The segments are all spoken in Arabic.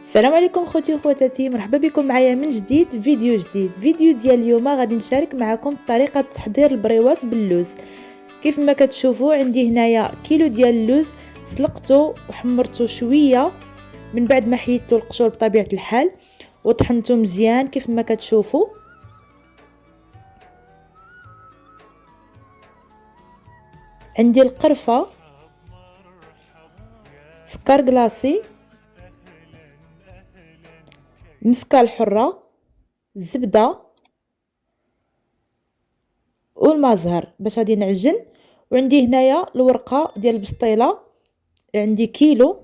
السلام عليكم خوتي وخواتاتي، مرحبا بكم معايا من جديد فيديو ديال اليوم. غادي نشارك معكم طريقه تحضير البريوات باللوز. كيف ما كتشوفوا عندي هنايا كيلو ديال اللوز، سلقته وحمرته شويه من بعد ما حيدته القشور بطبيعه الحال وطحنته مزيان كيف ما كتشوفوا. عندي القرفه، سكر كلاصي، المسكه الحره، الزبده والمازهر باش غادي نعجن. وعندي هنايا الورقه ديال البسطيله، عندي كيلو.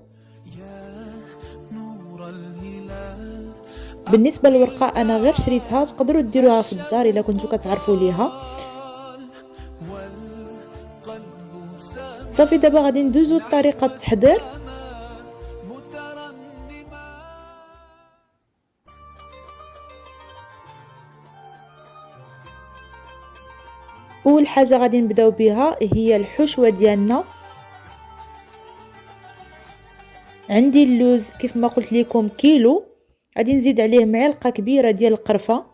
بالنسبه للورقه انا غير شريتها، تقدروا ديروها في الدار الا كنتو كتعرفوا ليها. صافي دابا غادي ندوزو لطريقه التحضير. اول حاجه غادي نبداو بها هي الحشوه ديالنا. عندي اللوز كيف ما قلت لكم كيلو، غادي نزيد عليه معلقه كبيره ديال القرفه،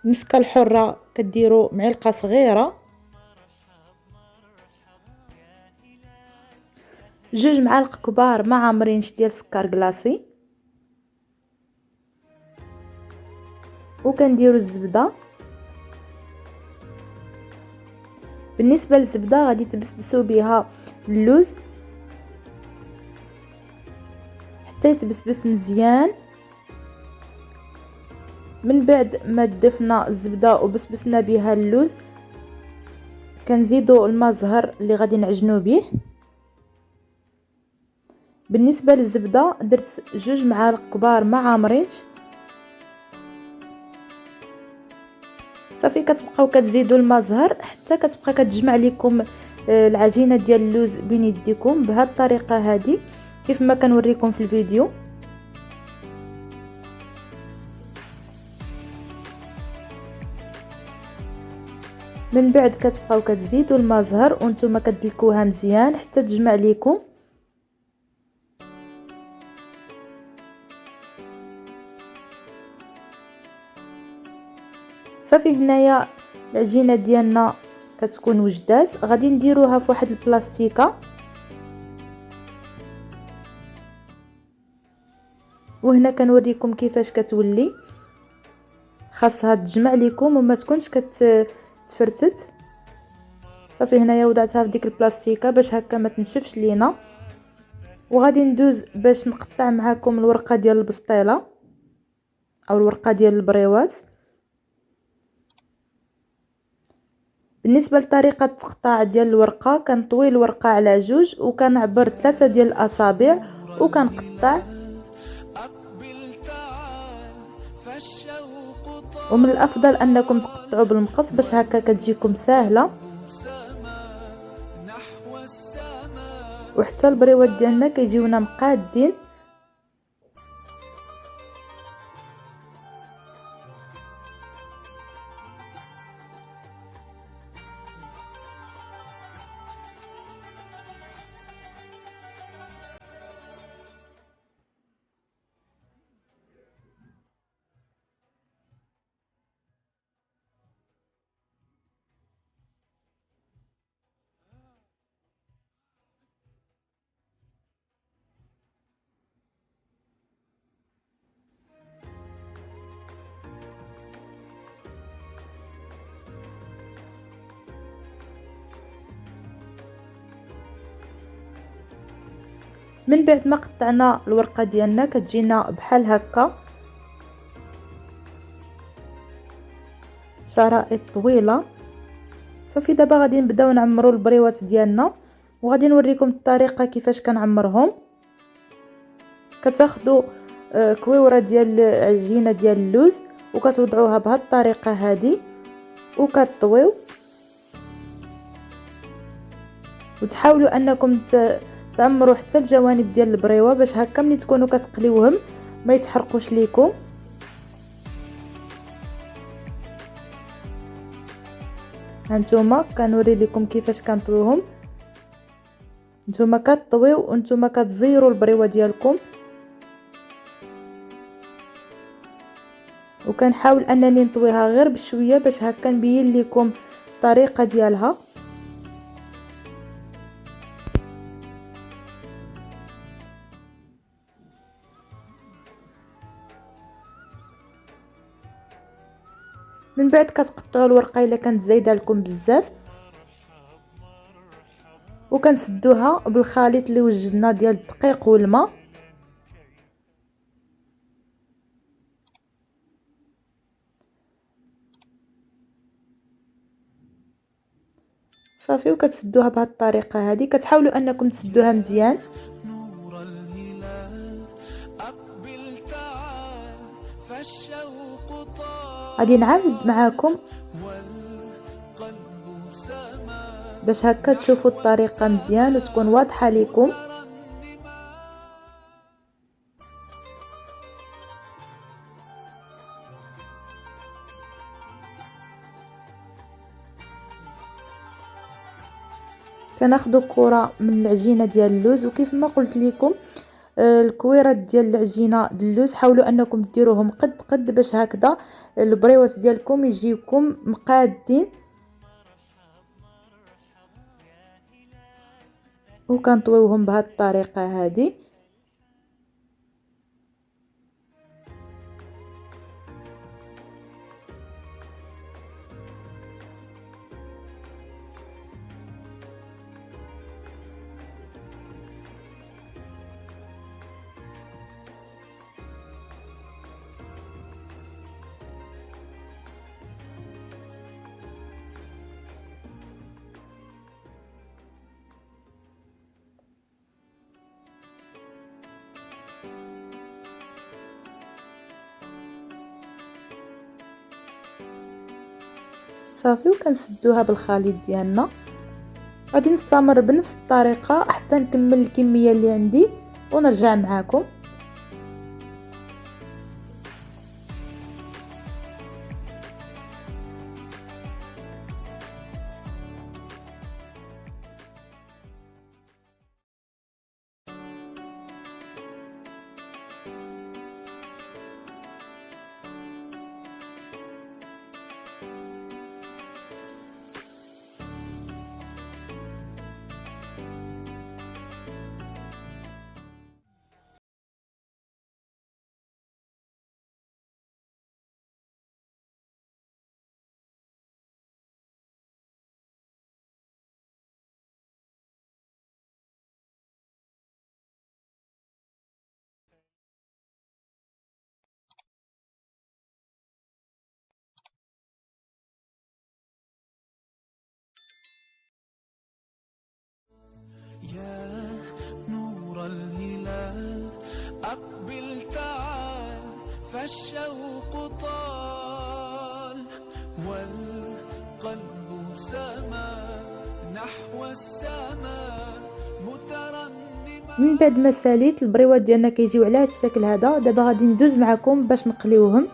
المسكه الحره كديروا معلقه صغيره، 2 معالق كبار ما عامرينش ديال السكر كلاصي، وكنديروا الزبده. بالنسبه للزبده غادي تبسبسوا بها اللوز حتى يتبسبس مزيان. من بعد ما دفنا الزبده وبسبسنا بها اللوز كنزيدوا الماء اللي غادي نعجنوا به. بالنسبه للزبده درت 2 معالق كبار ما عامرينش. صافي كتبقاو كتزيدوا الماء حتى كتبقى كتجمع لكم العجينه ديال اللوز بين يديكم بهذه الطريقه هذه كيف ما كنوريكم في الفيديو. من بعد كتبقاو كتزيدوا الماء وانتم كتدلكوها مزيان حتى تجمع لكم. صافي هنايا العجينه ديالنا كتكون وجدات، غادي نديروها في واحد البلاستيكه وهنا كنوريكم كيفاش كتولي. خاصها تجمع لكم وما تكونش كتفرتت. صافي هنايا وضعتها في ديك البلاستيكه باش هكا ما تنشفش لينا. وغادي ندوز باش نقطع معكم الورقه ديال البسطيله او الورقه ديال البريوات. بالنسبه لطريقه التقطاع ديال الورقه كنطوي الورقه على 2 وكنعبر 3 ديال الاصابع وكنقطع. ومن الافضل انكم تقطعوا بالمقص باش هكا كتجيكم ساهله. وحتى البريوات ديالنا كيجيونا مقادين. من بعد ما قطعنا الورقه ديالنا كتجينا بحال هكا شرائط طويله. صافي دابا غادي نبداو نعمروا البريوات ديالنا وغادي نوريكم الطريقه كيفاش كنعمرهم. كتاخذوا كويوره ديال عجينه ديال اللوز وكتوضعوها بهذه الطريقه هذه وكتطويو وتحاولوا انكم تعمروا حتى الجوانب ديال البريوه باش هكا ملي تكونوا كتقليوهم ما يتحرقوش ليكم. هانتوما كنوري لكم كيفاش كنطويوهم. نتوما كطويو وانتوما كتزيروا البريوه ديالكم وكنحاول انني نطويها غير بشويه باش هكا نبين لكم الطريقه ديالها. من بعد كتقطعوا الورقه الا كانت زايده لكم بزاف، وكنسدوها بالخليط اللي وجدنا ديال الدقيق والماء. صافي، وكتسدوها بهذه الطريقه هذه. كتحاولوا انكم تسدوها مزيان. غادي نعاود معاكم باش هكا تشوفوا الطريقه مزيان وتكون واضحه لكم. كناخذوا كره من العجينه ديال اللوز، وكيف ما قلت لكم الكويرات ديال العجينه ديال اللوز حاولوا انكم ديروهم قد قد باش هكذا البريوات ديالكم يجيكم مقادين. وكنطويوهم بهذه الطريقه هذه. صافي، وكنسدوها بالخليط ديالنا. غادي نستمر بنفس الطريقه حتى نكمل الكميه اللي عندي ونرجع معاكم. يا نور الهلال أقبل تعال فالشوق طال والقلب سما نحو السماء مترنما. من بعد ما ساليت البريوات ديالنا كيجيو على هذا الشكل هذا. دابا غادي ندوز معكم باش نقليوهم.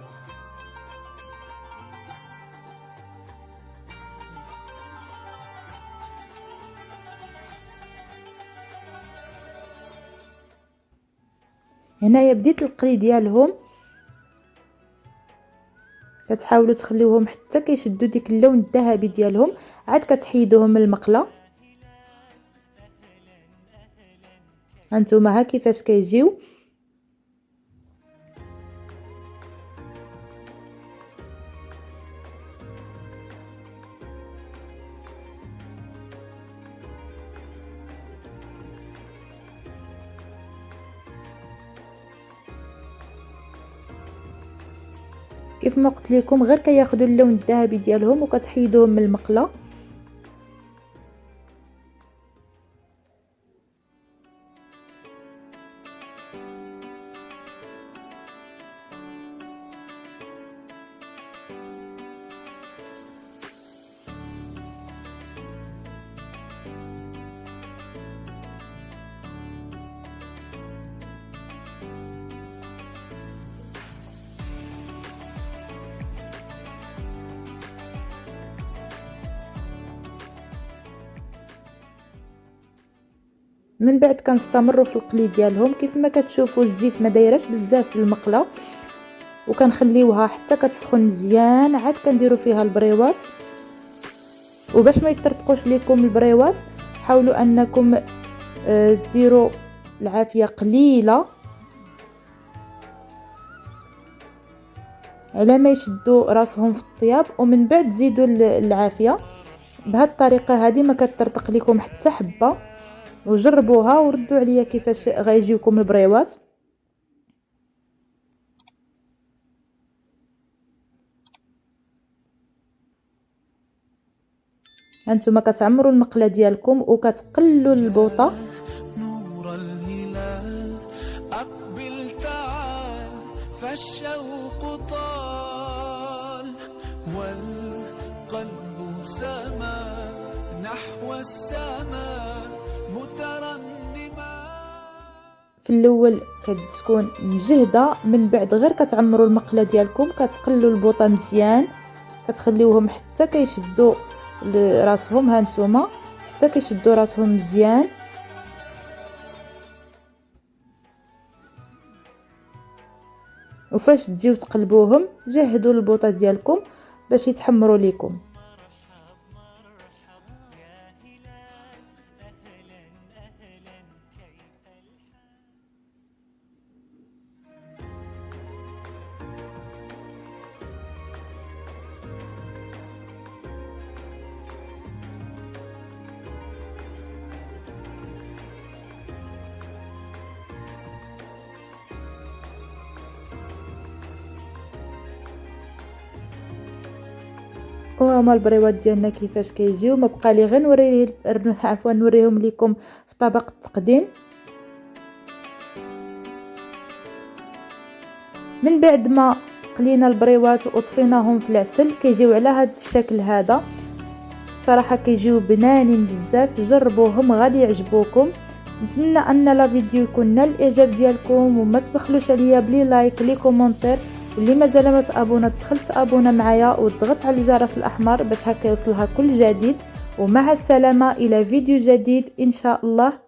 هنايا بديت القلي ديالهم. كتحاولوا تخليوهم حتى كيشدوا ديك اللون الذهبي ديالهم، عاد كتحيدوهم من المقله. هانتوما ها كيفاش كيجيو. كيف ما قلت لكم غير كياخذوا اللون الذهبي ديالهم وكتحيدوهم من المقله. من بعد كنستمروا في القلي ديالهم. كيف ما كتشوفوا الزيت ما دايرش بزاف في المقله، وكنخليوها حتى كتسخن مزيان، عاد كنديروا فيها البريوات. وباش ما يطرطقوش لكم البريوات حاولوا انكم ديروا العافيه قليله على ما يشدوا راسهم في الطياب، ومن بعد تزيدوا العافيه. بهذه الطريقه هذه ما كتطرطق لكم حتى حبه. وجربوها وردوا عليا كيفاش غيجيوكم البريوات. هانتوما كتعمروا المقله ديالكم وكتقلوا البوطه. نور الهلال أقبل تعال فالشوق طال والقلب سما نحو السماء مترنما. في الاول كتكون مجهده، من بعد غير كتعمروا المقله ديالكم، كتقلوا البوطه مزيان، كتخليوهم حتى كيشدوا راسهم. هانتوما حتى كيشدوا راسهم مزيان. وفاش تجيو تقلبوهم جهدوا البوطه ديالكم باش يتحمروا لكم. وهما البريوات ديالنا كيفاش كيجيو. ما بقى لي غير نوريهم لكم في طبق التقديم. من بعد ما قلينا البريوات وطفيناهم في العسل كيجيو على هذا الشكل هذا. صراحه كيجيو بنانين بزاف، جربوهم غادي يعجبوكم. نتمنى ان لا فيديو يكون نال الاعجاب ديالكم، وما تبخلوش عليا بلي لايك لي كومونتير، واللي مازال ما تابونا تدخل تابونا معايا وتضغط على الجرس الاحمر باش هكا يوصلها كل جديد. ومع السلامه الى فيديو جديد ان شاء الله.